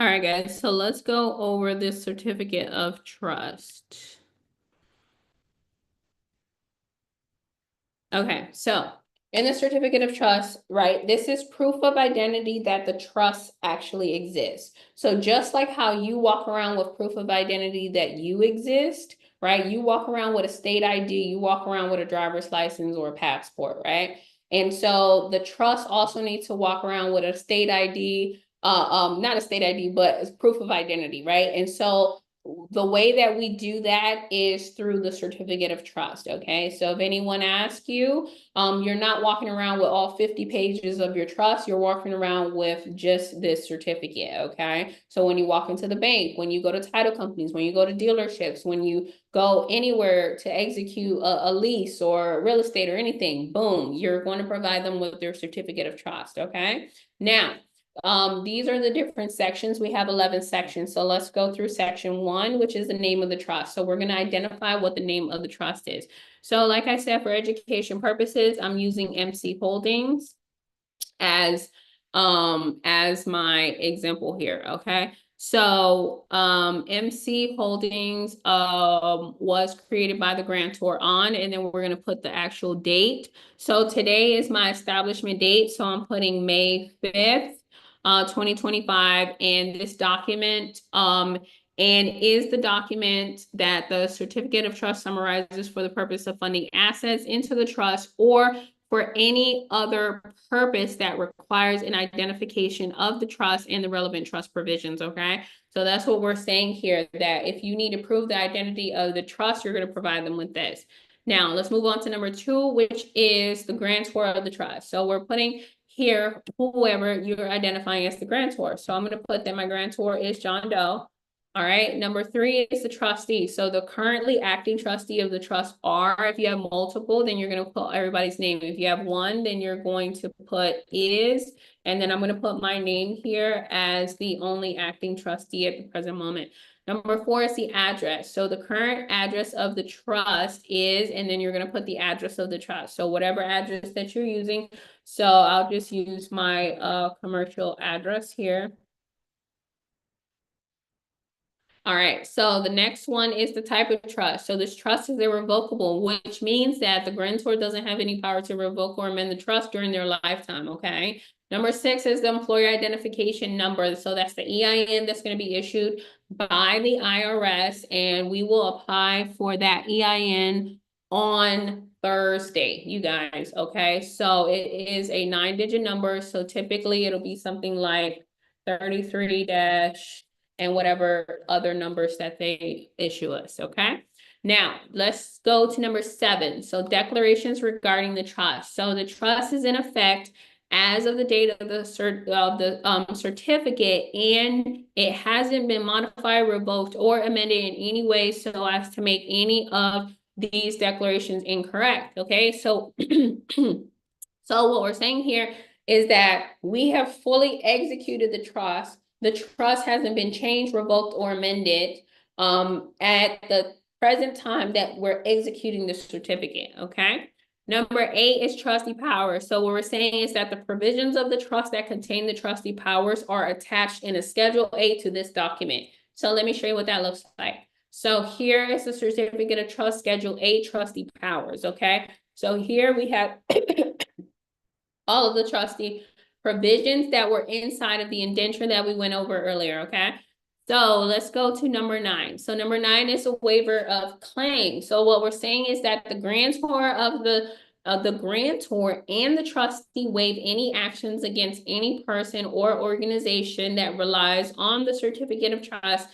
All right, guys, so let's go over this certificate of trust. Okay, so in the certificate of trust, right, this is proof of identity that the trust actually exists. So just like how you walk around with proof of identity that you exist, right? You walk around with a state ID, you walk around with a driver's license or a passport, right? And so the trust also needs to walk around with a state ID, not a state ID, but proof of identity, right? And so the way that we do that is through the certificate of trust, okay? So if anyone asks you, you're not walking around with all 50 pages of your trust, you're walking around with just this certificate, okay? So when you walk into the bank, when you go to title companies, when you go to dealerships, when you go anywhere to execute a lease or real estate or anything, boom, you're going to provide them with their certificate of trust, okay? Now, these are the different sections. We have 11 sections. So let's go through section 1, which is the name of the trust. So we're going to identify what the name of the trust is. So like I said, for education purposes, I'm using MC Holdings as my example here, okay? So MC Holdings was created by the grantor on, and then we're going to put the actual date. So today is my establishment date, so I'm putting May 5th. 2025, and this document and is the document that the certificate of trust summarizes for the purpose of funding assets into the trust or for any other purpose that requires an identification of the trust and the relevant trust provisions, okay? So that's what we're saying here, that if you need to prove the identity of the trust, you're going to provide them with this. Now, let's move on to number 2, which is the grantor of the trust. So we're putting here whoever you're identifying as the grantor. So I'm going to put that my grantor is John Doe. All right, number 3 is the trustee. So the currently acting trustee of the trust are, if you have multiple, then you're going to put everybody's name. If you have one, then you're going to put is, and then I'm going to put my name here as the only acting trustee at the present moment. Number 4 is the address. So the current address of the trust is, and then you're going to put the address of the trust. So whatever address that you're using. So I'll just use my commercial address here. All right, so the next one is the type of trust. So this trust is irrevocable, which means that the grantor doesn't have any power to revoke or amend the trust during their lifetime, okay? Number 6 is the employer identification number. So that's the EIN that's going to be issued by the IRS, and we will apply for that EIN on Thursday, you guys, okay? So it is a 9-digit number, so typically it'll be something like 33 dash and whatever other numbers that they issue us, okay? Now, let's go to number 7. So declarations regarding the trust. So the trust is in effect as of the date of the certificate, and it hasn't been modified, revoked, or amended in any way so as to make any of these declarations incorrect, okay? So, so what we're saying here is that we have fully executed the trust. The trust hasn't been changed, revoked, or amended at the present time that we're executing the certificate, okay? Number 8 is trustee powers. So what we're saying is that the provisions of the trust that contain the trustee powers are attached in a Schedule A to this document. So let me show you what that looks like. So here is the certificate of trust, Schedule A, trustee powers, okay? So here we have all of the trustee provisions that were inside of the indenture that we went over earlier, okay? So let's go to number 9. So number 9 is a waiver of claim. So what we're saying is that the grantor of the grantor and the trustee waive any actions against any person or organization that relies on the certificate of trust,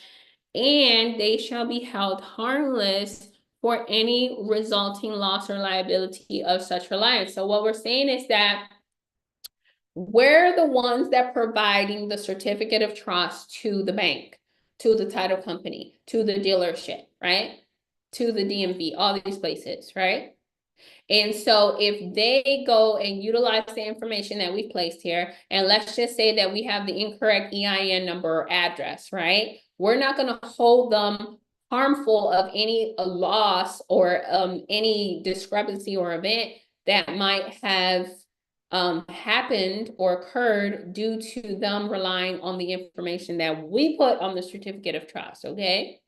and they shall be held harmless for any resulting loss or liability of such reliance. So what we're saying is that we're the ones that providing the certificate of trust to the bank, to the title company, to the dealership, right? To the DMV, all these places, right? And so if they go and utilize the information that we've placed here, and let's just say that we have the incorrect EIN number or address, right? We're not going to hold them harmful of any loss or any discrepancy or event that might have happened or occurred due to them relying on the information that we put on the certificate of trust, okay?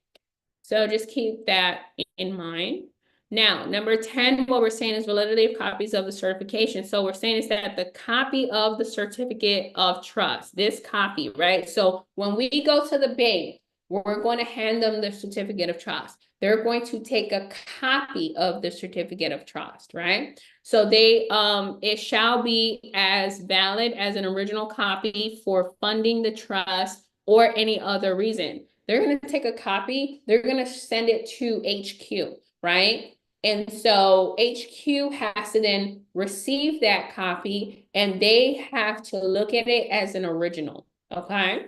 So just keep that in mind. Now, number 10, what we're saying is validity of copies of the certification. So we're saying is that the copy of the certificate of trust, this copy, right? So when we go to the bank, we're going to hand them the certificate of trust. They're going to take a copy of the certificate of trust, right? So it shall be as valid as an original copy for funding the trust or any other reason. They're going to take a copy, they're going to send it to HQ, right? And so HQ has to then receive that copy and they have to look at it as an original, okay?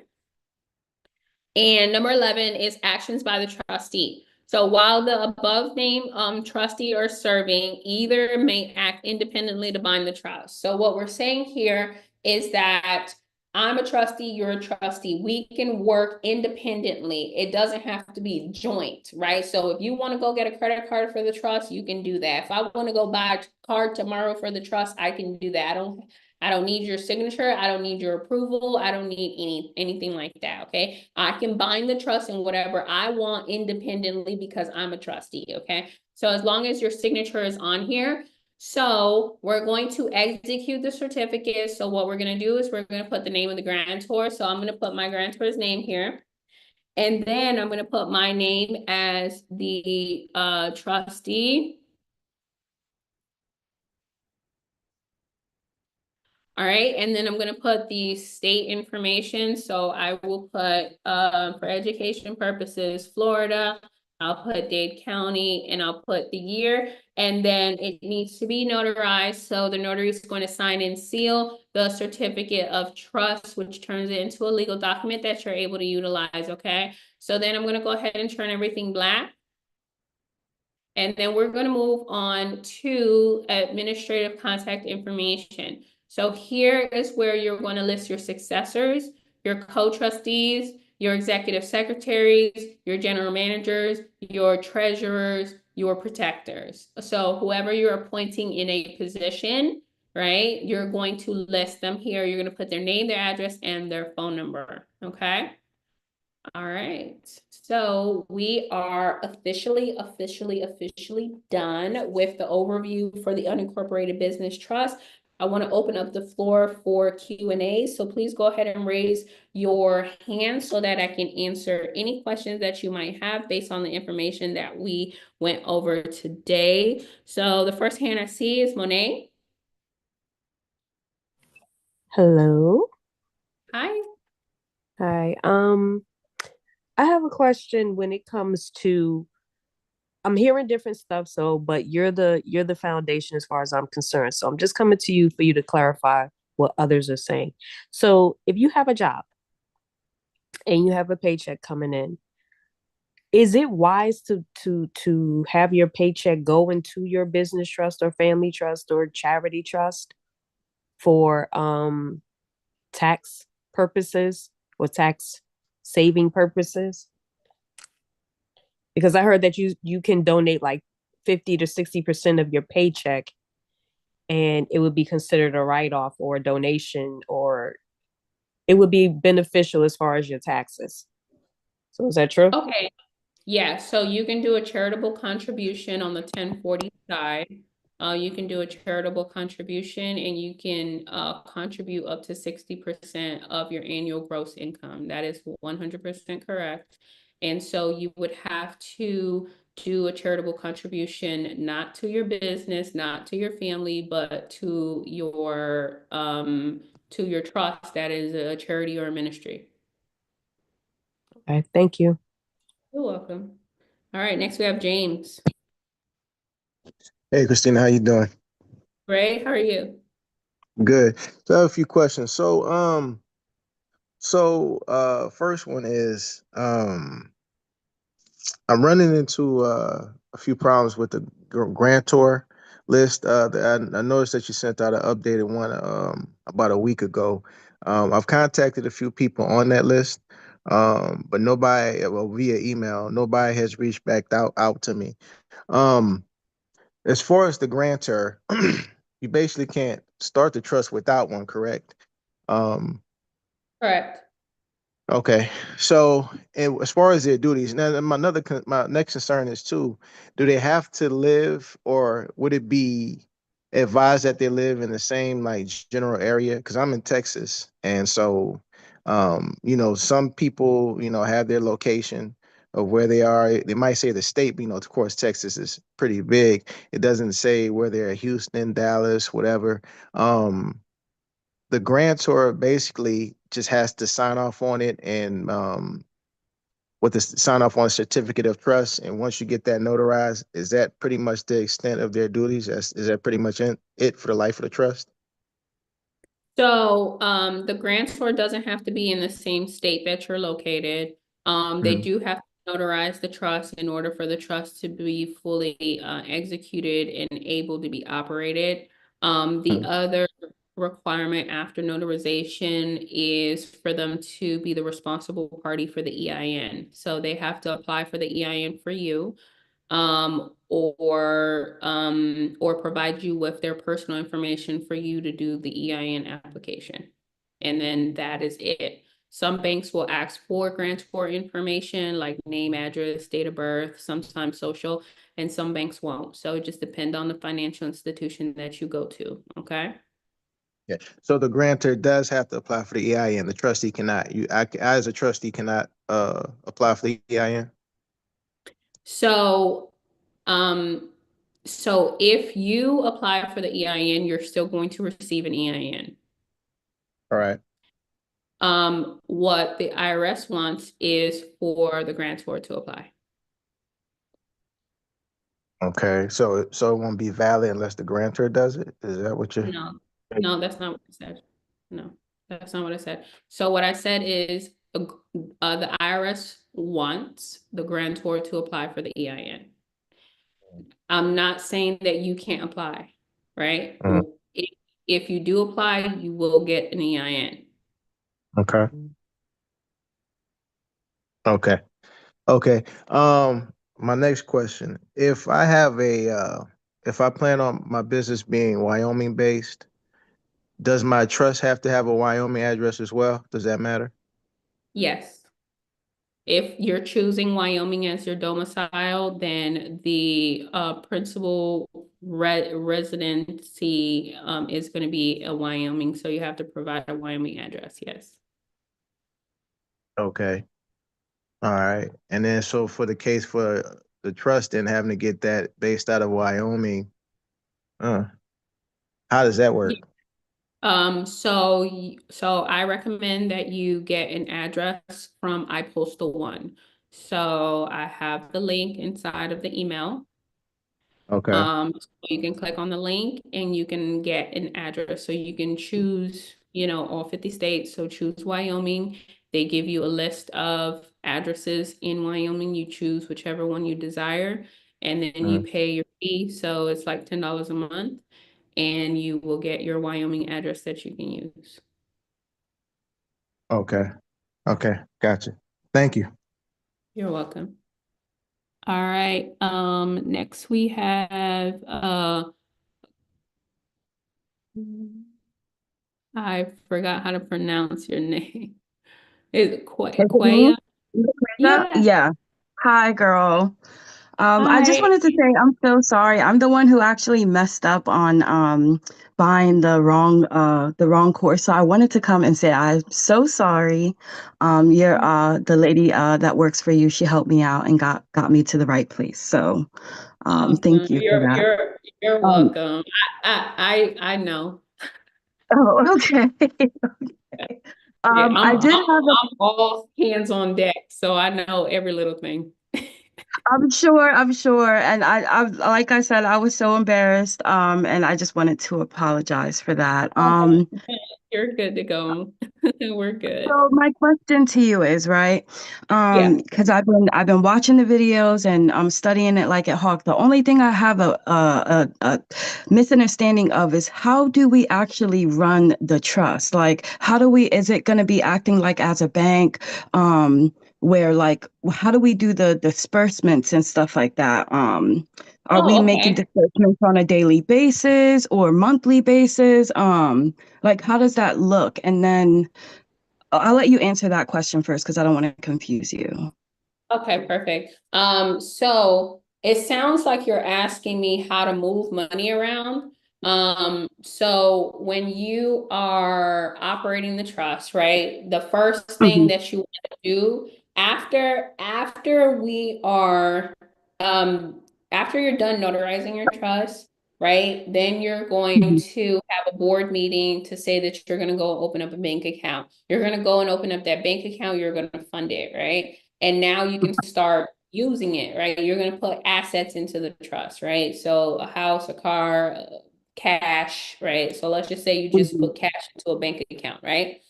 And number 11 is actions by the trustee. So while the above named trustee or serving, either may act independently to bind the trust. So what we're saying here is that I'm a trustee, you're a trustee. We can work independently. It doesn't have to be joint, right? So if you want to go get a credit card for the trust, you can do that. If I want to go buy a card tomorrow for the trust, I can do that. I don't need your signature. I don't need your approval. I don't need anything like that, okay? I can bind the trust in whatever I want independently because I'm a trustee, okay? So as long as your signature is on here, so we're going to execute the certificate. So what we're going to do is we're going to put the name of the grantor. So I'm going to put my grantor's name here. And then I'm going to put my name as the trustee. All right, and then I'm going to put the state information. So I will put for education purposes, Florida. I'll put Dade County and I'll put the year. And then it needs to be notarized. So the notary is going to sign and seal the certificate of trust, which turns it into a legal document that you're able to utilize, okay? So then I'm going to go ahead and turn everything black. And then we're going to move on to administrative contact information. So here is where you're going to list your successors, your co-trustees, your executive secretaries, your general managers, your treasurers, your protectors. So whoever you're appointing in a position, right, you're going to list them here. You're going to put their name, their address, and their phone number, okay? All right, so we are officially done with the overview for the unincorporated business trust. I want to open up the floor for Q&A, so please go ahead and raise your hand so that I can answer any questions that you might have based on the information that we went over today. So the first hand I see is Monet. Hello. Hi. Hi. I have a question when it comes to I'm hearing different stuff, but you're the foundation as far as I'm concerned. So I'm just coming to you for you to clarify what others are saying. So if you have a job and you have a paycheck coming in, is it wise to have your paycheck go into your business trust or family trust or charity trust for tax purposes or tax saving purposes? Because I heard that you can donate like 50 to 60% of your paycheck and it would be considered a write-off or a donation, or it would be beneficial as far as your taxes. So is that true? Okay. Yeah, so you can do a charitable contribution on the 1040 side. You can do a charitable contribution and you can contribute up to 60% of your annual gross income. That is 100% correct. And so you would have to do a charitable contribution, not to your business, not to your family, but to your trust that is a charity or a ministry. Okay, thank you. You're welcome. All right, next we have James. Hey, Christina, how you doing? Ray, how are you? Good. So I have a few questions. First one is, I'm running into a few problems with the grantor list. I noticed that you sent out an updated one about a week ago. I've contacted a few people on that list, but nobody, well, via email, nobody has reached back out to me. Um, as far as the grantor, you basically can't start the trust without one, correct? Um, Correct. okay. So, and as far as their duties, now my next concern is too, do they have to live, or would it be advised that they live in the same like general area? Because I'm in Texas, and so some people, have their location of where they are. They might say the state, but of course, Texas is pretty big. It doesn't say where they're, Houston, Dallas, whatever. Um, the grantor basically just has to sign off on it, and with the sign off on a certificate of trust. And once you get that notarized, is that pretty much the extent of their duties? Is that pretty much it for the life of the trust? So, the grantor doesn't have to be in the same state that you're located. They Mhm. do have to notarize the trust in order for the trust to be fully executed and able to be operated. The Mhm. other requirement after notarization is for them to be the responsible party for the EIN. So they have to apply for the EIN for you, or provide you with their personal information for you to do the EIN application. And then that is it. Some banks will ask for grantor information like name, address, date of birth, sometimes social, and some banks won't. So it just depends on the financial institution that you go to. Okay. Yeah. So the grantor does have to apply for the EIN. The trustee cannot. I as a trustee cannot apply for the EIN. So, um, so if you apply for the EIN, you're still going to receive an EIN. All right. What the IRS wants is for the grantor to apply. Okay. So it won't be valid unless the grantor does it. Is that what you're? No, no, that's not what I said. No, that's not what I said. So what I said is, the IRS wants the grantor to apply for the EIN. I'm not saying that you can't apply, right? Mhm. If, if you do apply, you will get an EIN. Okay. Okay. Okay. My next question: if I plan on my business being Wyoming based, does my trust have to have a Wyoming address as well? Does that matter? Yes. If you're choosing Wyoming as your domicile, then the principal residency is going to be a Wyoming. So you have to provide a Wyoming address. Yes. Okay. All right. And then so for the case for the trust and having to get that based out of Wyoming, uh, how does that Yeah. work? So I recommend that you get an address from iPostal One. So I have the link inside of the email. Okay. So you can click on the link and you can get an address. So you can choose, all 50 states. So choose Wyoming. They give you a list of addresses in Wyoming. You choose whichever one you desire, and then you Mm. pay your fee. So it's like $10 a month, and you will get your Wyoming address that you can use. Okay. Okay. Gotcha. Thank you. You're welcome. All right. Next we have I forgot how to pronounce your name. Is it Is it me? Quaya? Lisa? Yeah. Yeah. Hi, girl. I just Hi. wanted to say I'm so sorry. I'm the one who actually messed up on buying the wrong course. So I wanted to come and say I'm so sorry. You're the lady that works for you. She helped me out and got me to the right place. So Awesome. thank you for that. You're Um, welcome. I know. oh, okay. Yeah, I did have a I'm all hands on deck, so I know every little thing. I'm sure. And like I said, I was so embarrassed. And I just wanted to apologize for that. Oh, you're good to go. We're good. So my question to you is, right? Yeah. Because I've been watching the videos and I'm studying it like at Hawk. The only thing I have a misunderstanding of is how do we actually run the trust? Like, how do we? Is it going to be acting like as a bank? Where like, how do we do the disbursements and stuff like that? Are we Oh, making okay. disbursements on a daily basis or monthly basis? Like how does that look? And then I'll let you answer that question first because I don't want to confuse you. Okay, perfect. So it sounds like you're asking me how to move money around. So when you are operating the trust, right, the first thing Hmm. that you want to do after we are after you're done notarizing your trust, right, then you're going Hmm. to have a board meeting to say that you're going to go open up a bank account. You're going to go and open up that bank account, you're going to fund it, right? And now you can start using it, right? You're going to put assets into the trust, right? So a house, a car, cash, right? So let's just say you just Hmm. put cash into a bank account, right?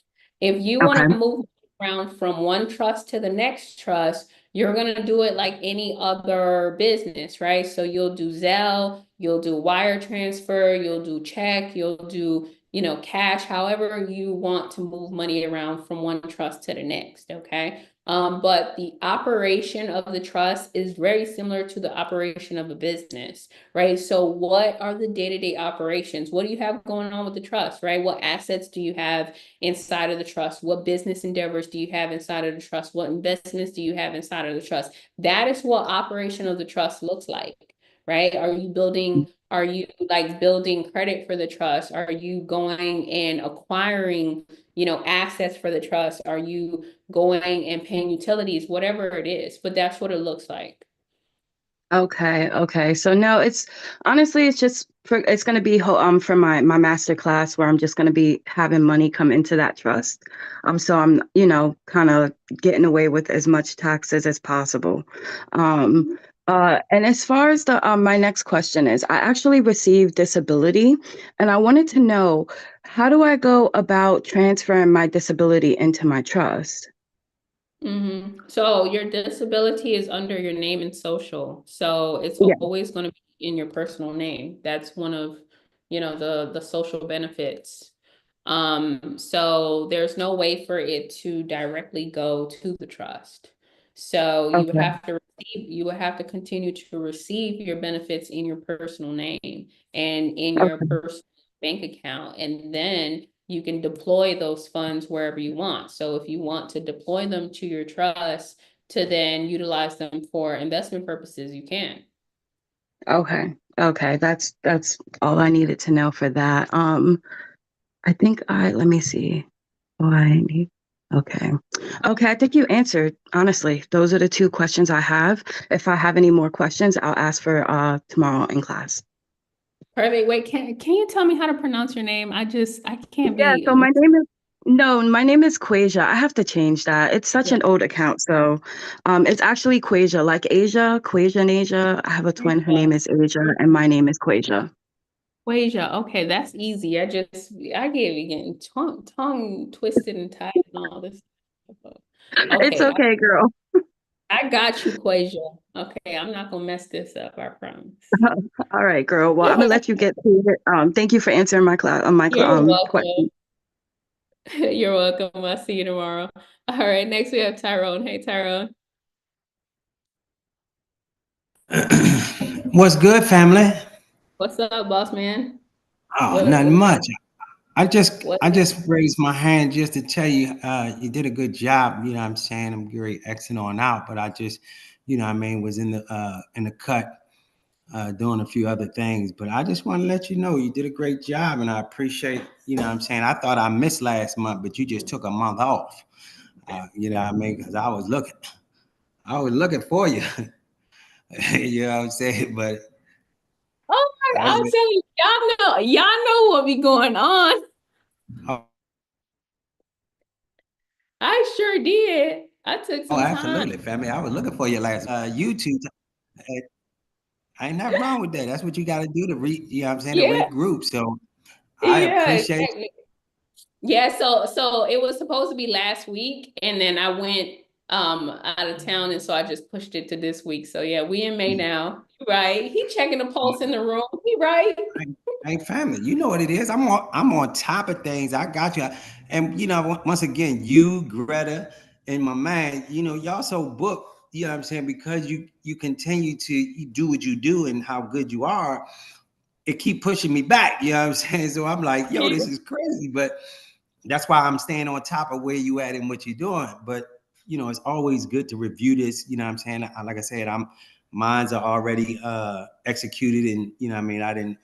If you want to Okay. move around from one trust to the next trust, you're going to do it like any other business, right? So you'll do Zelle, you'll do wire transfer, you'll do check, you'll do, cash, however you want to move money around from one trust to the next, okay? But the operation of the trust is very similar to the operation of a business, right? So what are the day-to-day operations? What do you have going on with the trust, right? What assets do you have inside of the trust? What business endeavors do you have inside of the trust? What investments do you have inside of the trust? That is what operation of the trust looks like, right? Are you like building credit for the trust? Are you going and acquiring, assets for the trust? Are you going and paying utilities, whatever it is, but that's what it looks like. Okay, okay. So no, it's honestly, it's just it's going to be for my master class where I'm just going to be having money come into that trust. So I'm, kind of getting away with as much taxes as possible. Um, and as far as the my next question is, I actually received disability, and I wanted to know how do I go about transferring my disability into my trust? So your disability is under your name and social. So it's Yeah. always going to be in your personal name. That's one of, the social benefits. So there's no way for it to directly go to the trust. So Okay. you would have to continue to receive your benefits in your personal name and in your Okay. personal bank account. And then you can deploy those funds wherever you want. So if you want to deploy them to your trust to then utilize them for investment purposes, you can. Okay. Okay. That's all I needed to know for that. I think let me see. Oh, I need. Okay. Okay. I think you answered. Honestly, those are the two questions I have. If I have any more questions, I'll ask for tomorrow in class. Perfect. Wait, can you tell me how to pronounce your name? I can't Yeah. be. So my name is. No, my name is Quasia. I have to change that. It's such Yeah. an old account. So, it's actually Quasia, like Asia, Quasia and Asia. I have a twin. Her name is Asia, and my name is Quasia. Quasia. Okay, that's easy. I gave you getting tongue twisted and tied and all this stuff. It's Okay, okay, girl. I got you, Quasia. Okay, I'm not gonna mess this up, I promise. All right, girl. Well, I'm gonna let you get to it. Thank you for answering You're welcome. question. You're welcome. I'll see you tomorrow. All right, next we have Tyrone. Hey, Tyrone. What's good, family? What's up, boss man? Oh, What nothing what much. what I just raised my hand just to tell you you did a good job. You know what I'm saying? I'm great Xing on out, but I just, what I mean, was in the cut doing a few other things. But I just want to let you know you did a great job and I appreciate, what I'm saying. I thought I missed last month, but you just took a month off. You know what I mean? Because I was looking for you. You know what I'm saying? But Oh my, that's I'm it. telling you, y'all know what be going on. Oh, I sure did. I took oh, some time. absolutely, family. I was looking for you last YouTube. Ain't nothing wrong with that. That's what you got to do to you know what I'm saying, to Yeah, regroup. So I yeah, appreciate exactly. Yeah, so it was supposed to be last week, and then I went out of town, and so I just pushed it to this week. So yeah, we in May you. now. Right? He checking the pulse in the room. He right? Hey, family, you know what it is. I'm on top of things. I got you. And once again, you, Greta, and my man, y'all so booked. you know what I'm saying, because you continue to do what you do and how good you are, it keep pushing me back. You know what I'm saying? So I'm like, yo, this is crazy. But that's why I'm staying on top of where you at and what you're doing. But you know, it's always good to review this. You know what I'm saying? Like I said, mines are already executed, and you know what I mean, I didn't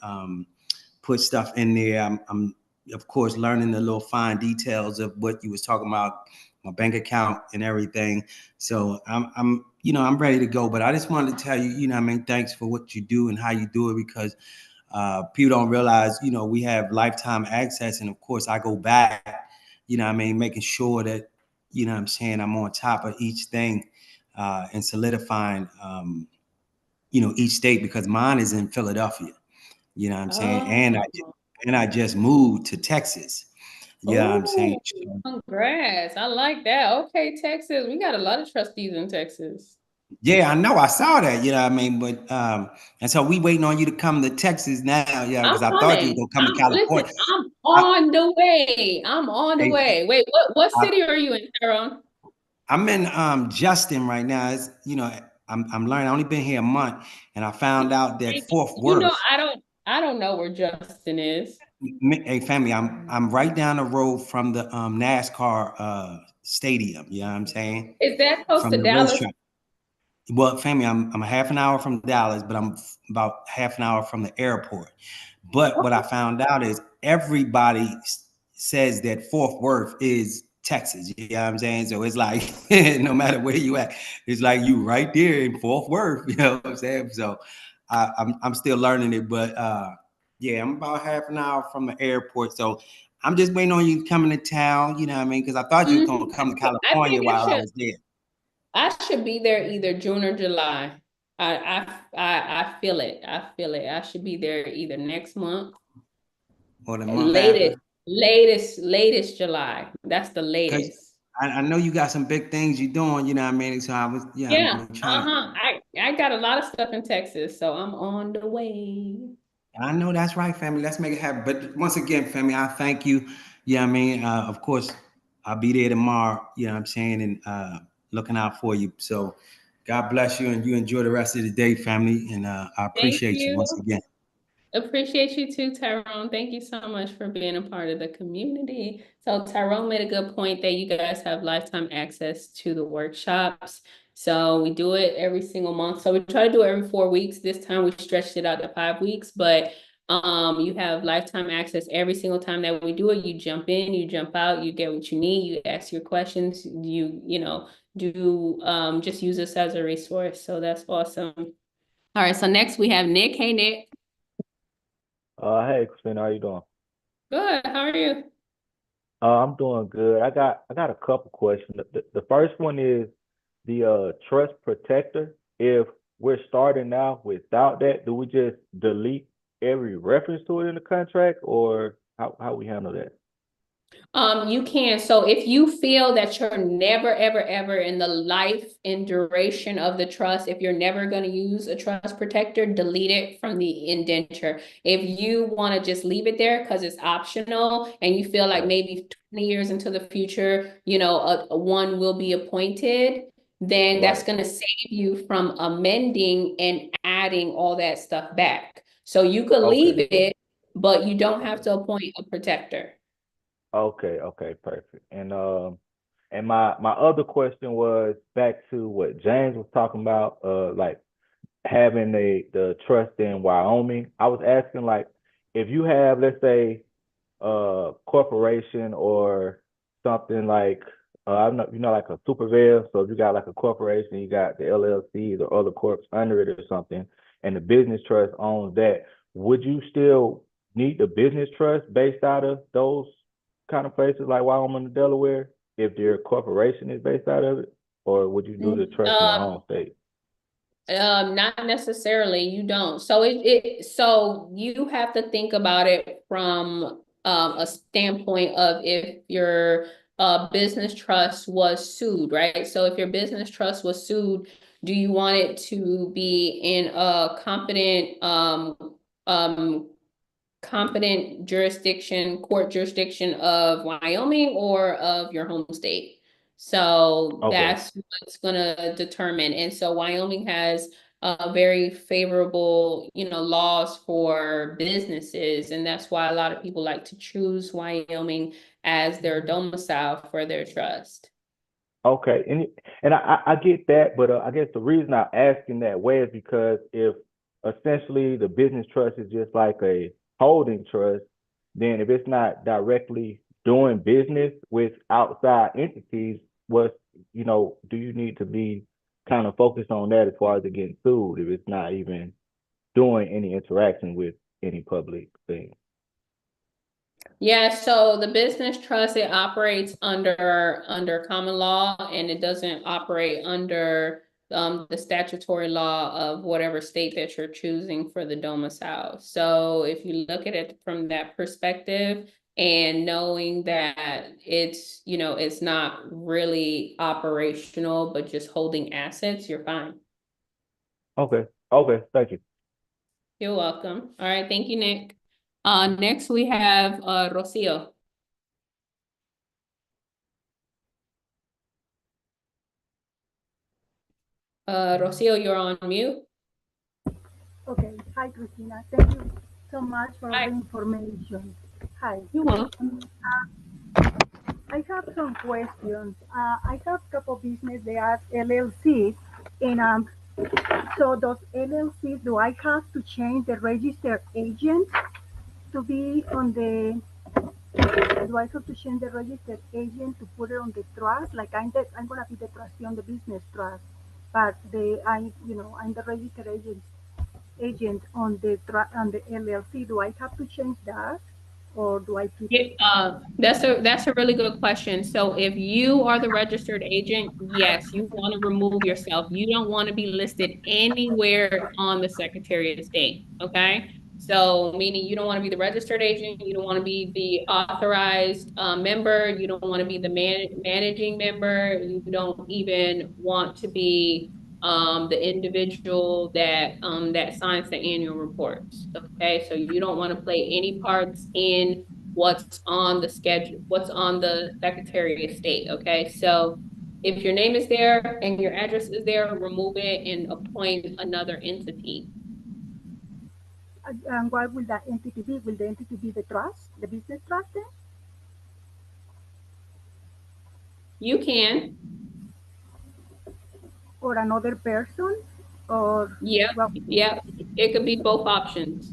put stuff in there. I'm of course learning the little fine details of what you was talking about, my bank account and everything. So I'm you know, I'm ready to go. But I just wanted to tell you, you know what I mean, thanks for what you do and how you do it, because people don't realize, you know, we have lifetime access. And of course I go back, you know what I mean, making sure that, you know what I'm saying, I'm on top of each thing and solidifying, you know, each state, because mine is in Philadelphia, you know what I'm saying? And I just moved to Texas. You know what I'm saying? Oh, congrats. I like that. Okay, Texas. We got a lot of trustees in Texas. Yeah, I know. I saw that, you know what I mean? But and so we waiting on you to come to Texas now, yeah, because I thought you were gonna come to California. Listen, I'm on the way. I'm on the I, way. Wait, what I, city are you in, Tyrone? I'm in Justin right now. It's, you know, I'm learning. I only been here a month, and I found out that Fort You know, Worth. I don't know where Justin is. Hey, family, I'm right down the road from the NASCAR stadium. You know what I'm saying? Is that close From to the Dallas? racetrack. Well, family, I'm a half an hour from Dallas, but I'm about half an hour from the airport. But what I found out is everybody says that Fort Worth is Texas. You know what I'm saying? So it's like, no matter where you at, it's like you right there in Fort Worth. You know what I'm saying? So I'm still learning it, but yeah, I'm about half an hour from the airport. So I'm just waiting on you coming to town. You know what I mean? Because I thought you were gonna come to I California think while I was there. I should be there either June or July. I feel it. I feel it. I should be there either next month, Or the month latest, after. latest July. That's the Because latest. I know you got some big things you're doing, you know what I mean? So I was, yeah, I Yeah. mean, trying to, I got a lot of stuff in Texas, so I'm on the way. I know that's right, family. Let's make it happen. But once again, family, I thank you. Yeah, I mean, of course, I'll be there tomorrow, you know what I'm saying, and looking out for you. So God bless you, and you enjoy the rest of the day, family. And I Thank appreciate you once you. again. Appreciate you too, Tyrone. Thank you so much for being a part of the community. So Tyrone made a good point that you guys have lifetime access to the workshops. So we do it every single month. So we try to do it every 4 weeks. This time we stretched it out to 5 weeks, but you have lifetime access every single time that we do it. You jump in, you jump out, you get what you need, you ask your questions, you know, do just use us as a resource. So that's awesome. All right, so next we have Nick. Hey Nick. Hey, Christina, how you doing? Good. How are you? I'm doing good. I got a couple questions. The first one is the trust protector. If we're starting out without that, do we just delete every reference to it in the contract, or how we handle that? You can. So if you feel that you're never, ever, ever in the life and duration of the trust, if you're never going to use a trust protector, delete it from the indenture. If you want to just leave it there because it's optional and you feel like Right. maybe 20 years into the future, you know, a one will be appointed, then that's Right. going to save you from amending and adding all that stuff back. So you could Okay. leave it, but you don't have Okay. to appoint a protector. Okay. Okay. Perfect. And my other question was back to what James was talking about, like having the trust in Wyoming. I was asking, like, if you have, let's say, a corporation or something like, I don't know, like a supervisor. So if you got like a corporation, you got the LLCs or other corps under it or something, and the business trust owns that, would you still need the business trust based out of those kind of places like Wyoming and Delaware if your corporation is based out of it, or would you do the trust in your home state? Not necessarily, you don't. So so you have to think about it from a standpoint of if your business trust was sued, right? So if your business trust was sued, do you want it to be in a um competent jurisdiction, court jurisdiction of Wyoming or of your home state? So Okay. that's what's gonna determine. And so Wyoming has very favorable, laws for businesses, and that's why a lot of people like to choose Wyoming as their domicile for their trust. Okay, and I get that, but I guess the reason I'm asking that way is because if essentially the business trust is just like a holding trust, then if it's not directly doing business with outside entities, do you need to be kind of focused on that as far as it getting sued if it's not even doing any interaction with any public thing? Yeah, so the business trust, it operates under common law, and it doesn't operate under the statutory law of whatever state that you're choosing for the domicile. So if you look at it from that perspective and knowing that it's not really operational, but just holding assets, you're fine. Okay, thank you. You're welcome. All right, thank you, Nick. Next we have Rocio. Rocio, you're on mute. Okay. Hi, Christina. Thank you so much for all Hi. the information. Hi. You're welcome. I have some questions. I have a couple business. They are LLCs, and so those LLCs, do I have to change the registered agent to be on the? Do I have to change the registered agent to put it on the trust? Like I'm gonna be the trustee on the business trust, but I'm the registered agent on the LLC. Do I have to change that, or do I keep it? That's a really good question. So if you are the registered agent, yes, you want to remove yourself. You don't want to be listed anywhere on the Secretary of State. Okay. So meaning you don't want to be the registered agent, you don't want to be the authorized member, you don't want to be the managing member, you don't even want to be the individual that signs the annual reports. Okay, so you don't want to play any parts in what's on the schedule, what's on the Secretary of State. Okay, so if your name is there and your address is there, remove it and appoint another entity. And what will that entity be? Will the entity be the trust, the business trust then? You can. Or another person? Or, Yeah, well, yeah, it could be both options.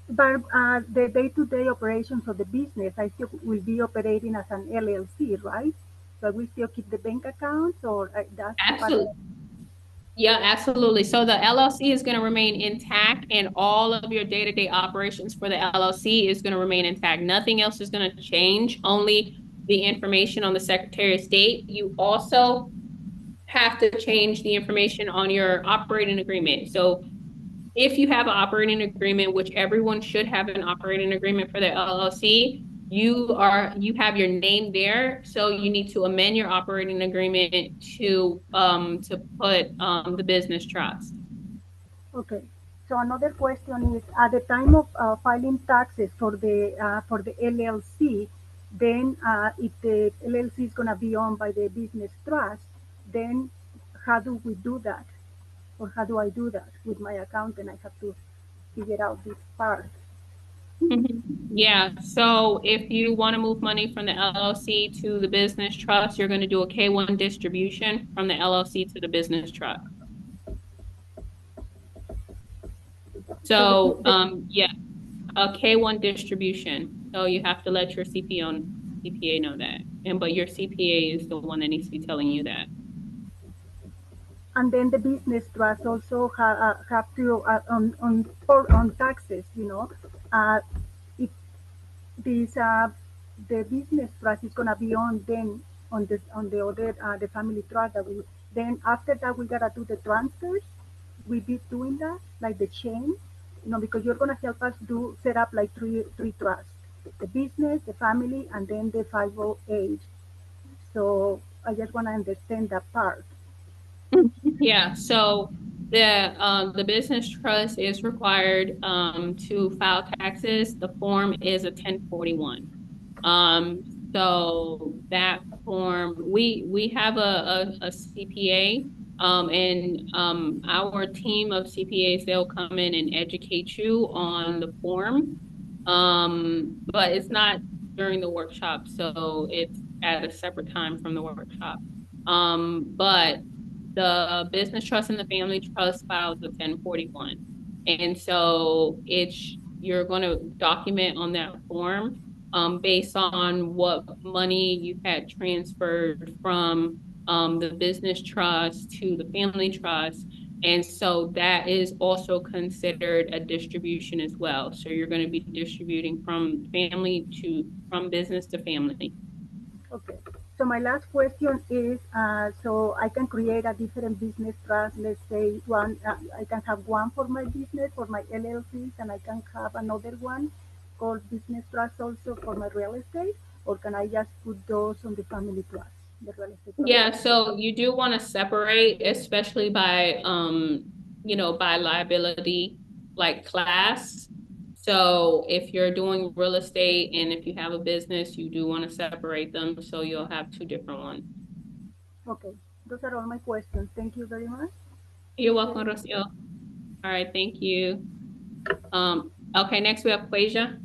but the day-to-day operations of the business, I still will be operating as an LLC, right? So we still keep the bank accounts, or that's part of Absolutely. Yeah, absolutely. So the LLC is going to remain intact, and all of your day-to-day operations for the LLC is going to remain intact. Nothing else is going to change, only the information on the Secretary of State. You also have to change the information on your operating agreement. So if you have an operating agreement, which everyone should have an operating agreement for their LLC, you have your name there. So you need to amend your operating agreement to put the business trust. Okay. So another question is, at the time of filing taxes for the LLC, then if the LLC is gonna be owned by the business trust, then how do we do that? Or how do I do that with my accountant? I have to figure out this part. Yeah, so if you want to move money from the LLC to the business trust, you're going to do a K-1 distribution from the LLC to the business trust. So, yeah, a K-1 distribution. So you have to let your CPA know that. But your CPA is the one that needs to be telling you that. And then the business trust also have to on taxes, if this the business trust is gonna be on then on the other the family trust that we then after that we gotta do the transfers. We be doing that like the chain, because you're gonna help us do set up like three trusts: the business, the family, and then the 508. So I just wanna understand that part. Yeah, so the business trust is required to file taxes. The form is a 1041. So that form, we have a CPA, and our team of CPAs, they'll come in and educate you on the form. But it's not during the workshop, so it's at a separate time from the workshop. But the business trust and the family trust files a 1041. And so you're going to document on that form based on what money you had transferred from the business trust to the family trust. And so that is also considered a distribution as well. So you're going to be distributing from business to family. Okay. So my last question is, so I can create a different business trust. Let's say one, I can have one for my business, for my LLCs, and I can have another one called business trust also for my real estate, or can I just put those on the family trust, the real estate trust? Yeah, so you do want to separate, especially by by liability, like class. So if you're doing real estate and if you have a business, you do want to separate them so you'll have two different ones. Okay, those are all my questions. Thank you very much. You're welcome, Rocio. All right, thank you. Okay, next we have Quasia.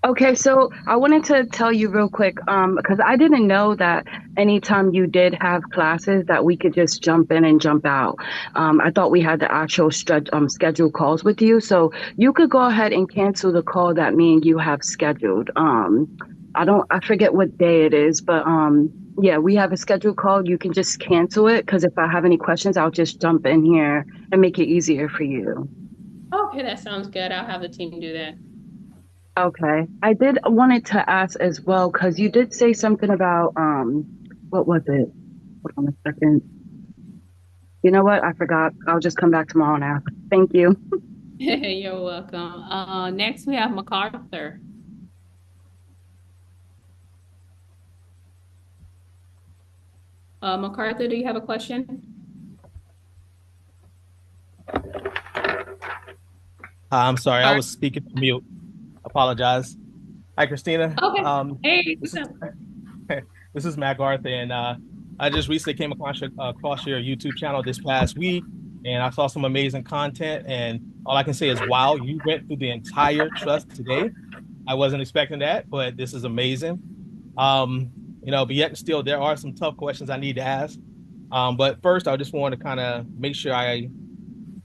Okay, so I wanted to tell you real quick, because I didn't know that anytime you did have classes that we could just jump in and jump out. I thought we had the actual scheduled calls with you, so you could go ahead and cancel the call that me and you have scheduled. I forget what day it is, but yeah, we have a scheduled call. You can just cancel it because if I have any questions, I'll just jump in here and make it easier for you. Okay, that sounds good. I'll have the team do that. Okay. I did wanted to ask as well, because you did say something about what was it? Hold on a second. You know what? I forgot. I'll just come back tomorrow and ask. Thank you. You're welcome. Next we have MacArthur. MacArthur, do you have a question? I'm sorry, I was speaking to mute. Apologize. Hi, Christina. Okay. Hey, This what's is up? this is Mac Arthur, and I just recently came across your YouTube channel this past week, and I saw some amazing content. And all I can say is, wow, you went through the entire trust today. I wasn't expecting that, but this is amazing. But yet still, there are some tough questions I need to ask. But first, I just want to kind of make sure I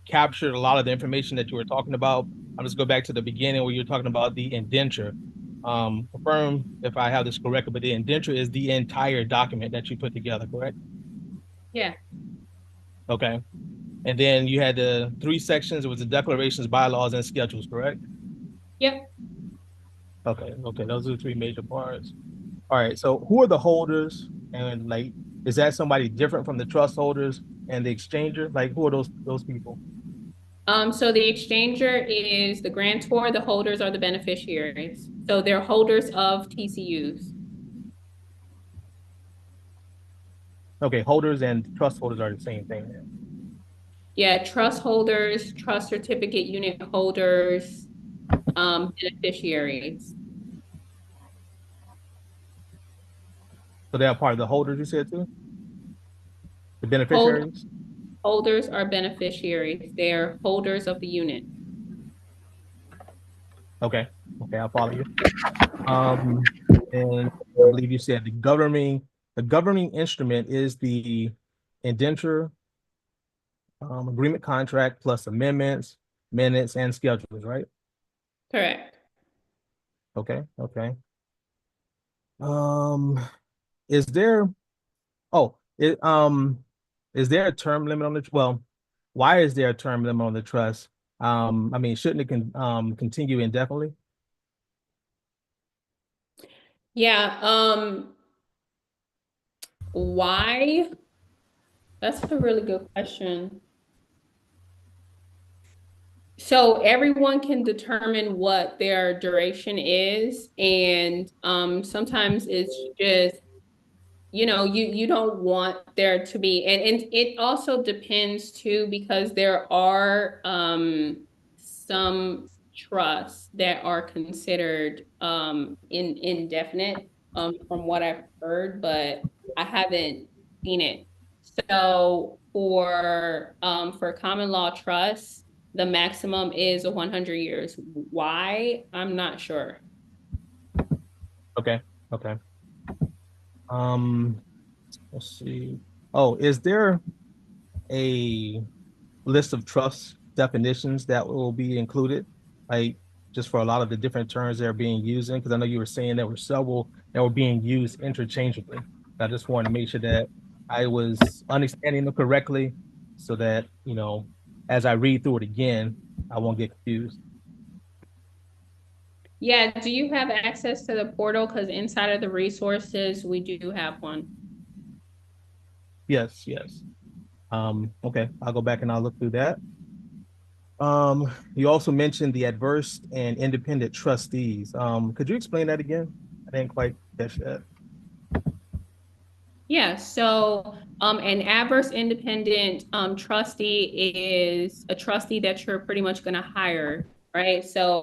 captured a lot of the information that you were talking about. I'll just go back to the beginning where you're talking about the indenture. Confirm if I have this correct, but the indenture is the entire document that you put together, correct? Yeah. Okay. And then you had the three sections. It was the declarations, bylaws, and schedules, correct? Yep. Okay. Okay. Those are the three major parts. All right. So who are the holders? And like, is that somebody different from the trust holders and the exchanger? Like, who are those people? So the exchanger is the grantor, the holders are the beneficiaries. So they're holders of TCUs. Okay, holders and trust holders are the same thing. Yeah, trust holders, trust certificate unit holders, beneficiaries. So they are part of the holders, you said too? The Hold, beneficiaries? holders are beneficiaries. They're holders of the unit. Okay. Okay, I'll follow you. And I believe you said the governing instrument is the indenture agreement contract plus amendments, minutes, and schedules, right? Correct. Okay, okay. Is there oh it is there a term limit on why is there a term limit on the trust? I mean, shouldn't it continue indefinitely? Yeah, why? That's a really good question. So everyone can determine what their duration is, and sometimes it's just you don't want there to be, and it also depends too because there are some trusts that are considered indefinite from what I've heard, but I haven't seen it. So for common law trusts, the maximum is 100 years. Why? I'm not sure. Okay. Okay. Let's see. Oh, is there a list of trust definitions that will be included? Like just for a lot of the different terms that are being used in, because I know you were saying there were several that were being used interchangeably. I just wanted to make sure that I was understanding them correctly so that, you know, as I read through it again, I won't get confused. Yeah, do you have access to the portal? Because inside of the resources, we do have one. Yes, yes. Okay, I'll go back and I'll look through that. You also mentioned the adverse and independent trustees. Could you explain that again? I didn't quite catch that. Yeah, so an adverse independent trustee is a trustee that you're pretty much going to hire, right? So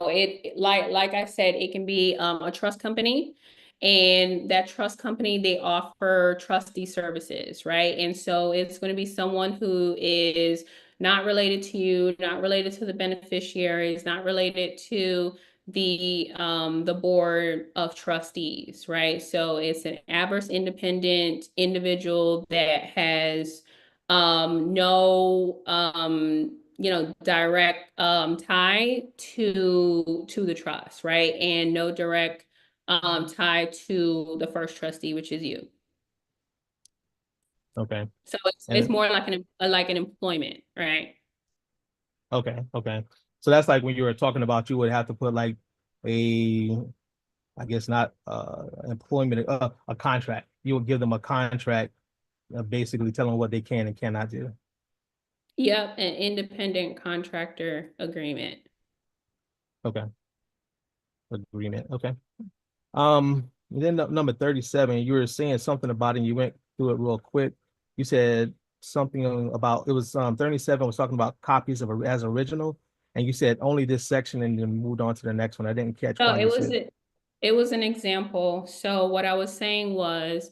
like I said, it can be a trust company, and that trust company, they offer trustee services, right? And so it's going to be someone who is not related to you, not related to the beneficiaries, not related to the board of trustees, right? So it's an adverse independent individual that has no direct tie to the trust, right? And no direct tie to the first trustee, which is you. Okay. So it's more like an employment, right? Okay. Okay. So that's like when you were talking about, you would have to put like a, I guess not employment, a contract. You would give them a contract, basically telling them what they can and cannot do. Yep, an independent contractor agreement. Okay. Agreement. Okay. Then number 37, you were saying something about it and you went through it real quick. You said something about, it was 37 was talking about copies of as original, and you said only this section and then moved on to the next one. I didn't catch No, why you said. it was an example. So what I was saying was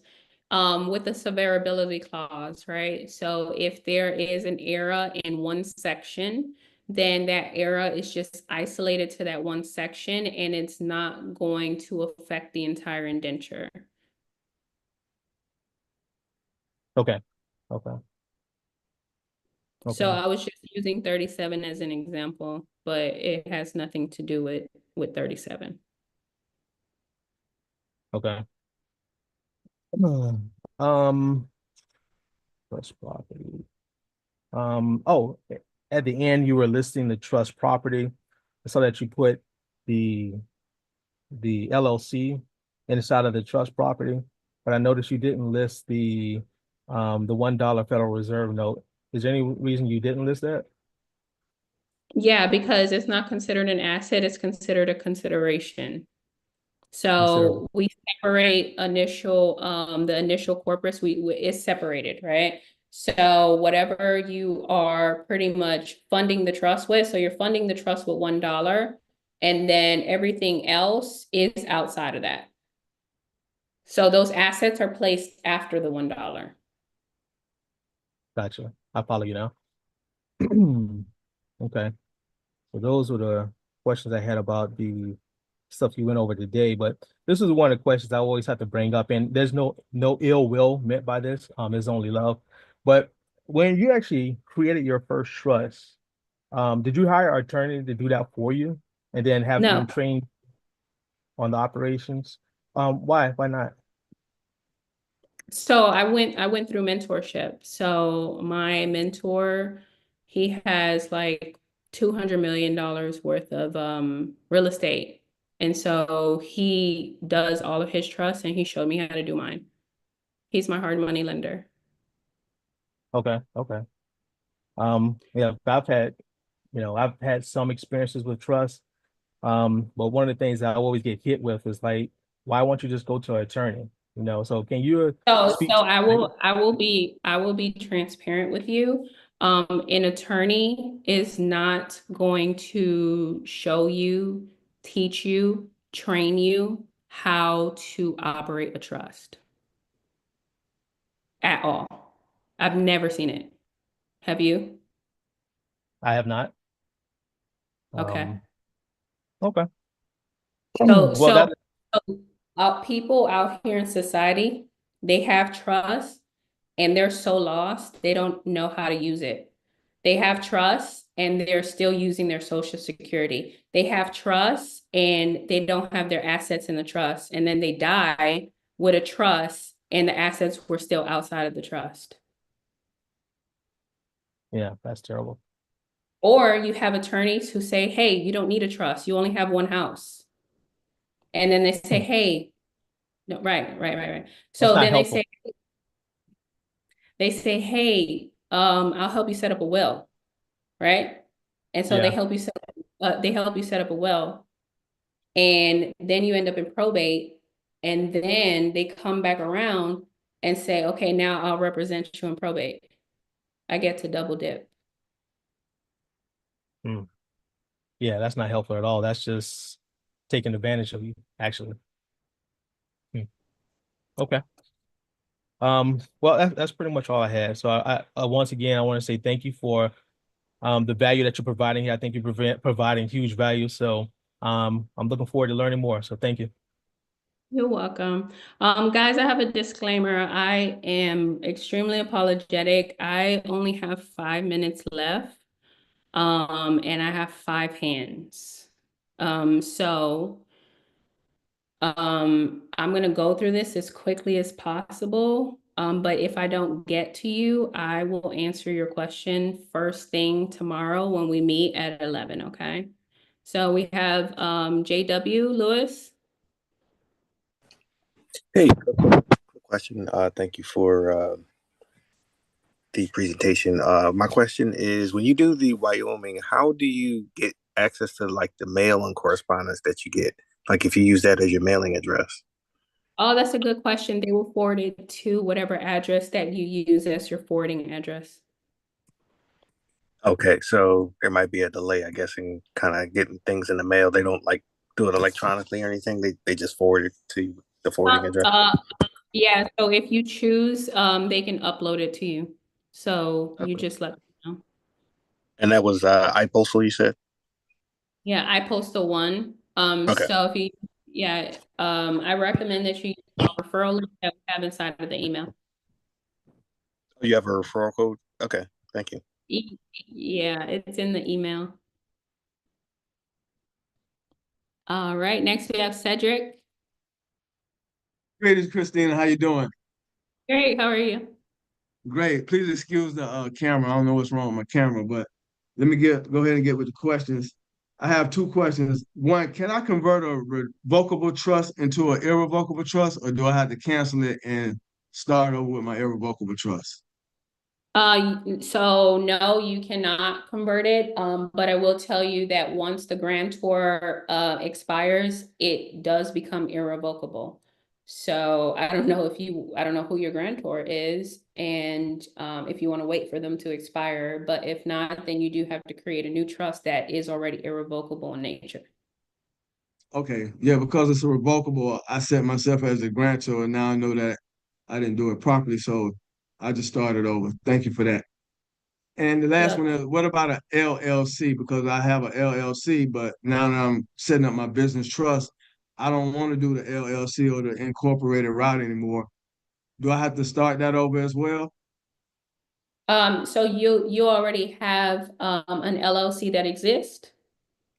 with the severability clause, right? So if there is an error in one section, then that error is just isolated to that one section and it's not going to affect the entire indenture. Okay. Okay. So Okay. I was just using 37 as an example, but it has nothing to do with 37. Okay. Trust property. Oh, at the end you were listing the trust property so that you put the LLC inside of the trust property, but I noticed you didn't list the $1 Federal Reserve note. Is there any reason you didn't list that? Yeah, because it's not considered an asset, it's considered a consideration. Consider. So we separate the initial corpus, it's separated, right? So whatever you are pretty much funding the trust with, so you're funding the trust with $1, and then everything else is outside of that. So those assets are placed after the $1. Gotcha. I follow you now. Okay. So those were the questions I had about the stuff you went over today, but this is one of the questions I always have to bring up, and there's no ill will meant by this. There's only love. But when you actually created your first trust, did you hire an attorney to do that for you and then have them No. trained on the operations? Why? Why not? So I went through mentorship. So my mentor, he has like $200 million worth of real estate. And so he does all of his trusts and he showed me how to do mine. He's my hard money lender. Okay, okay. Yeah, I've had some experiences with trust. But one of the things I always get hit with is like, why won't you just go to an attorney? So can you So speak to I will be transparent with you. An attorney is not going to show you, teach you, train you how to operate a trust at all. I've never seen it. Have you? I have not. Okay. Okay. So, Well, that people out here in society, they have trust and they're so lost, they don't know how to use it. They have trust and they're still using their social security. They have trust and they don't have their assets in the trust. And then they die with a trust and the assets were still outside of the trust. yeah, that's terrible. Or you have attorneys who say, hey, you don't need a trust. You only have one house. And then they say, hey, no, right. That's So not then helpful. they say, hey, I'll help you set up a will, right? And so Yeah. they help you set up a will, and then you end up in probate, and then they come back around and say, okay, now I'll represent you in probate. I get to double dip. Yeah, that's not helpful at all. That's just taking advantage of you, actually. Okay. Well, that's pretty much all I had. So I once again, I want to say thank you for the value that you're providing here. I think you're providing huge value. So I'm looking forward to learning more. So thank you. You're welcome. Guys, I have a disclaimer. I am extremely apologetic. I only have 5 minutes left. And I have 5 hands. I'm gonna go through this as quickly as possible. But if I don't get to you, I will answer your question first thing tomorrow when we meet at 11, okay? So we have JW Lewis. Hey, quick question. Thank you for the presentation. My question is, when you do the Wyoming, how do you get access to like the mail and correspondence that you get? Like if you use that as your mailing address. Oh, that's a good question. They will forward it to whatever address that you use as your forwarding address. Okay, so there might be a delay, I guess, in kind of getting things in the mail. They don't like do it electronically or anything. They just forward it to the forwarding address. Yeah, so if you choose, they can upload it to you. So you just let them know. And that was iPostal, you said? Yeah, I posted one. Okay. So if you, yeah, I recommend that you use the referral link that we have inside of the email. You have a referral code? Okay, thank you. Yeah, it's in the email. All right, next we have Cedric. Great, Christina. How you doing? Great, how are you? Great. Please excuse the camera. I don't know what's wrong with my camera, but let me go ahead and get with the questions. I have 2 questions. One, can I convert a revocable trust into an irrevocable trust, or do I have to cancel it and start over with my irrevocable trust? So no, you cannot convert it. But I will tell you that once the grantor expires, it does become irrevocable. So I don't know who your grantor is, and if you want to wait for them to expire, but if not, then you do have to create a new trust that is already irrevocable in nature. Okay, yeah, because it's a revocable, I set myself as a grantor, and now I know that I didn't do it properly, so I just started over. Thank you for that. And the last Yeah. one is, what about an LLC? Because I have an LLC, but now that I'm setting up my business trust, I don't want to do the LLC or the incorporated route anymore. Do I have to start that over as well? So you already have an LLC that exists?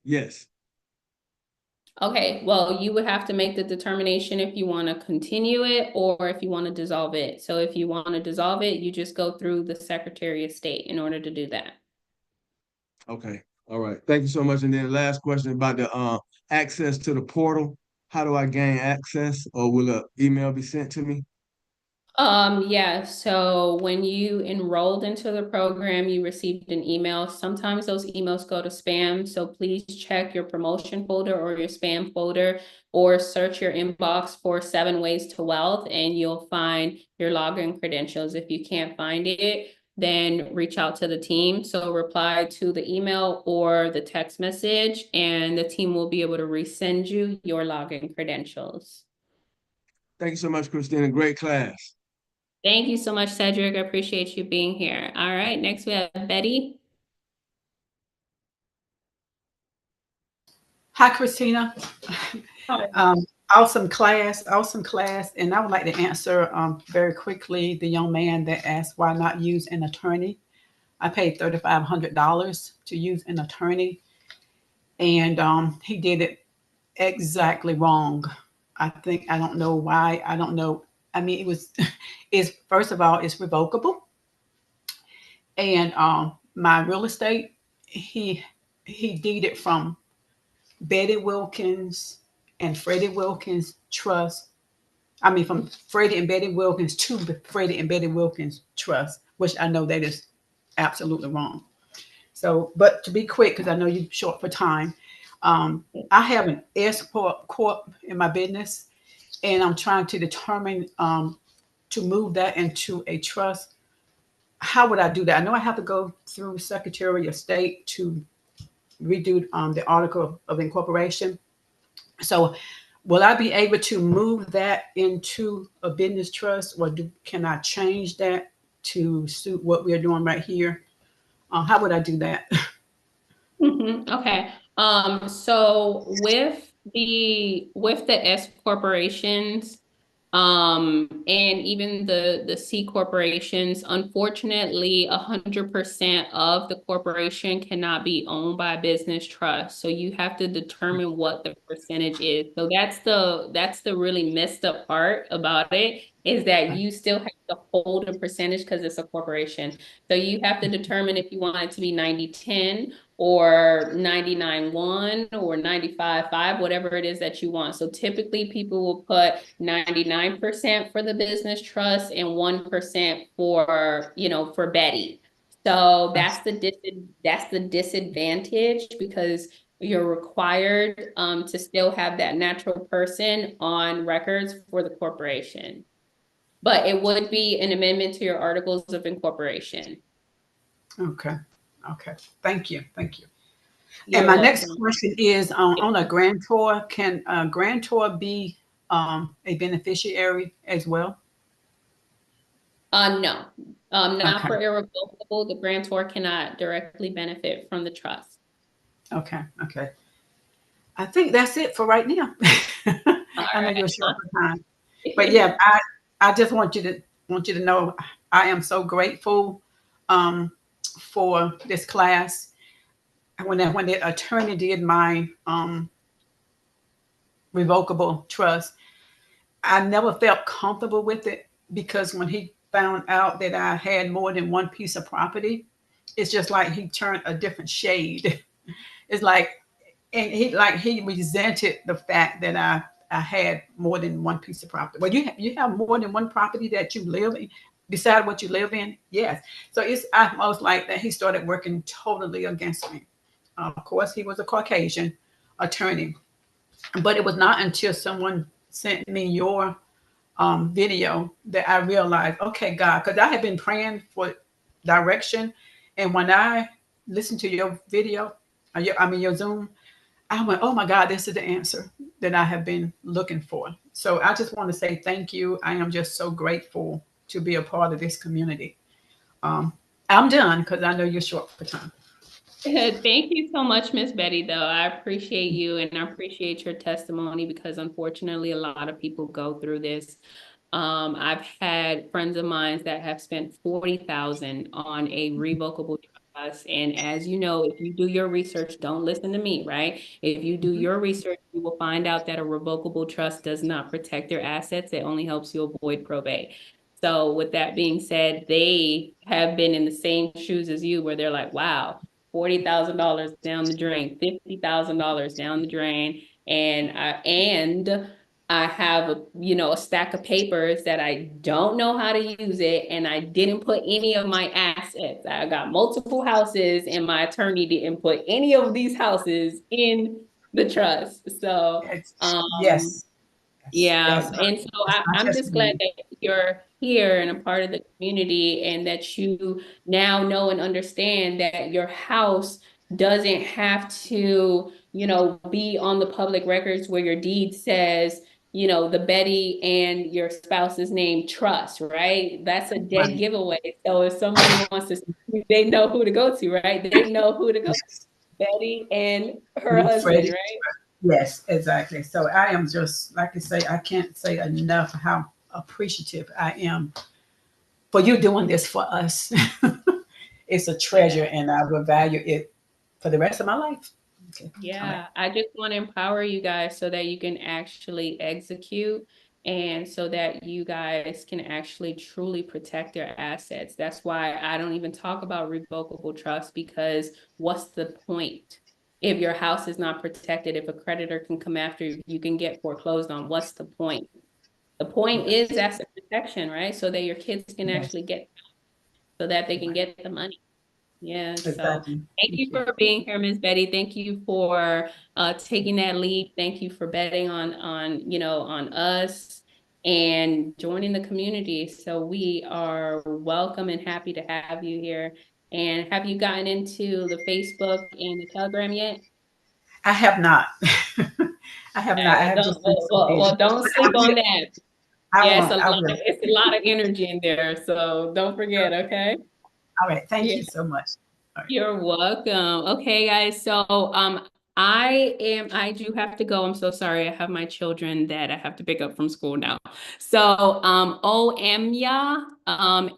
Yes. Okay, well, you would have to make the determination if you want to continue it or if you want to dissolve it. So if you want to dissolve it, you just go through the Secretary of State in order to do that. Okay. All right. Thank you so much. And then last question about the access to the portal. How do I gain access, or will an email be sent to me? Yeah, so when you enrolled into the program, you received an email. Sometimes those emails go to spam, so please check your promotion folder or your spam folder, or search your inbox for 7 Ways to Wealth and you'll find your login credentials. If you can't find it, then reach out to the team. So reply to the email or the text message, and the team will be able to resend you your login credentials. Thank you so much, Christina. Great class. Thank you so much, Cedric. I appreciate you being here. All right, next we have Betty. Hi, Christina. Hi. Awesome class, and I would like to answer very quickly the young man that asked why not use an attorney. I paid $3,500 to use an attorney, and he did it exactly wrong. I don't know why. I don't know. I mean, it's first of all, it's revocable, and my real estate, he deeded from Betty Wilkins and Freddie Wilkins Trust. I mean, from Freddie and Betty Wilkins to the Freddie and Betty Wilkins Trust, which I know that is absolutely wrong. So, but to be quick, because I know you're short for time, I have an S corp in my business, and I'm trying to determine to move that into a trust. How would I do that? I know I have to go through Secretary of State to redo the article of incorporation. So will I be able to move that into a business trust, or can I change that to suit what we're doing right here? How would I do that? Okay. So with the S corporations, and even the C corporations, unfortunately, 100% of the corporation cannot be owned by a business trust. So you have to determine what the percentage is. So that's the really messed up part about it, is that you still have to hold a percentage because it's a corporation. So you have to determine if you want it to be 90-10 or 99-1 or 95-5, whatever it is that you want. So typically people will put 99% for the business trust and 1% for, for Betty. So that's the disadvantage, because you're required to still have that natural person on records for the corporation. But it would be an amendment to your articles of incorporation. Okay. Thank you. You're and my welcome. next question is on a grantor. Can a grantor be a beneficiary as well? No, not Okay. for irrevocable. The grantor cannot directly benefit from the trust. Okay. I think that's it for right now. I know you're short for time, but yeah, I just want you to know I am so grateful for this class. When the attorney did my revocable trust, I never felt comfortable with it, because when he found out that I had more than one piece of property, it's just like he turned a different shade. It's like, and he resented the fact that I had more than one piece of property. Well, you have more than one property that you live in, beside what you live in. Yes. So it's almost like that he started working totally against me. Of course, he was a Caucasian attorney, but it was not until someone sent me your video that I realized, okay, God, because I had been praying for direction, and when I listened to your video, your Zoom, I went, oh my God, this is the answer that I have been looking for. So I just want to say thank you. I am just so grateful to be a part of this community. I'm done because I know you're short for time. Thank you so much, Miss Betty, though. I appreciate you, and I appreciate your testimony, because unfortunately a lot of people go through this. I've had friends of mine that have spent $40,000 on a revocable trust. And as you know, if you do your research, don't listen to me, right? If you do your research, you will find out that a revocable trust does not protect your assets. It only helps you avoid probate. So with that being said, they have been in the same shoes as you, where they're like, wow, $40,000 down the drain, $50,000 down the drain. And I have a stack of papers that I don't know how to use it, and I didn't put any of my assets. I got multiple houses, and my attorney didn't put any of these houses in the trust. So Yes. yeah, That's and so my I'm just glad testimony. that here and a part of the community, and that you now know and understand that your house doesn't have to, you know, be on the public records where your deed says, you know, the Betty and your spouse's name trust, right? That's a dead Right. giveaway. So if somebody wants to, they know who to go to, right? They know who to go to. Yes. Betty and her And husband, Freddie. right? Yes, exactly. So I am just, like I say, I can't say enough how appreciative I am for you doing this for us. It's a treasure, and I will value it for the rest of my life. Okay. All right. Yeah, I just want to empower you guys so that you can actually execute and so that you guys can actually truly protect your assets. That's why I don't even talk about revocable trust, because what's the point? If your house is not protected, if a creditor can come after you, you can get foreclosed on, what's the point? The point Yes. is asset protection, right? So that your kids can Yes. actually get, so that they can Right. get the money. Yeah, so Exactly. thank Thank you you. for being here, Miss Betty. Thank you for taking that lead. Thank you for betting you know, on us and joining the community. So we are welcome and happy to have you here. And have you gotten into the Facebook and the Telegram yet? I have not. I have All not. right, I well, have don't just been so busy. don't But I sleep on will. that. I Yeah, won't. I will. it's a lot of energy in there. So don't forget, okay? All right. Thank Yeah. you so much. All right. You're welcome. Okay, guys. So, I do have to go. I'm so sorry. I have my children that I have to pick up from school now. So, Emya,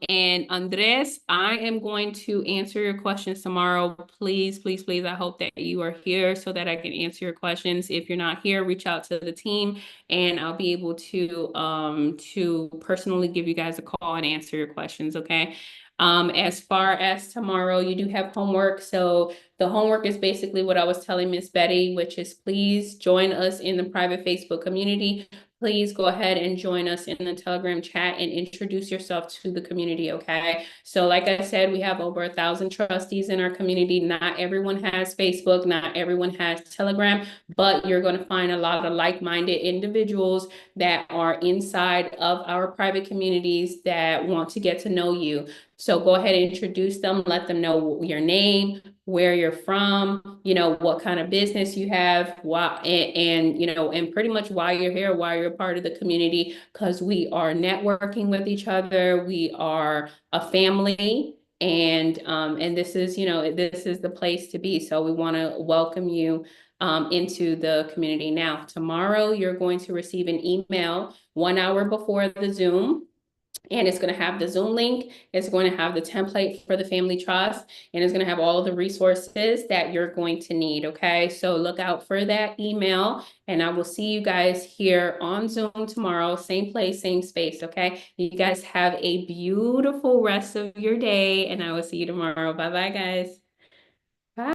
and Andres, I am going to answer your questions tomorrow. Please, please, please. I hope that you are here so that I can answer your questions. If you're not here, reach out to the team and I'll be able to personally give you guys a call and answer your questions. Okay. As far as tomorrow, you do have homework. So the homework is basically what I was telling Miss Betty, which is please join us in the private Facebook community. Please go ahead and join us in the Telegram chat and introduce yourself to the community, okay? So like I said, we have over 1,000 trustees in our community. Not everyone has Facebook, not everyone has Telegram, but you're going to find a lot of like-minded individuals that are inside of our private communities that want to get to know you. So go ahead and introduce them, let them know your name, where you're from, you know, what kind of business you have, why, and you know, and pretty much why you're here, why you're part of the community, because we are networking with each other, we are a family, and this is, you know, this is the place to be. So we want to welcome you into the community. Now, tomorrow you're going to receive an email 1 hour before the Zoom. And it's going to have the Zoom link. It's going to have the template for the family trust, and it's going to have all of the resources that you're going to need. Okay, so look out for that email, and I will see you guys here on Zoom tomorrow. Same place, same space. Okay, you guys have a beautiful rest of your day, and I will see you tomorrow. Bye bye, guys.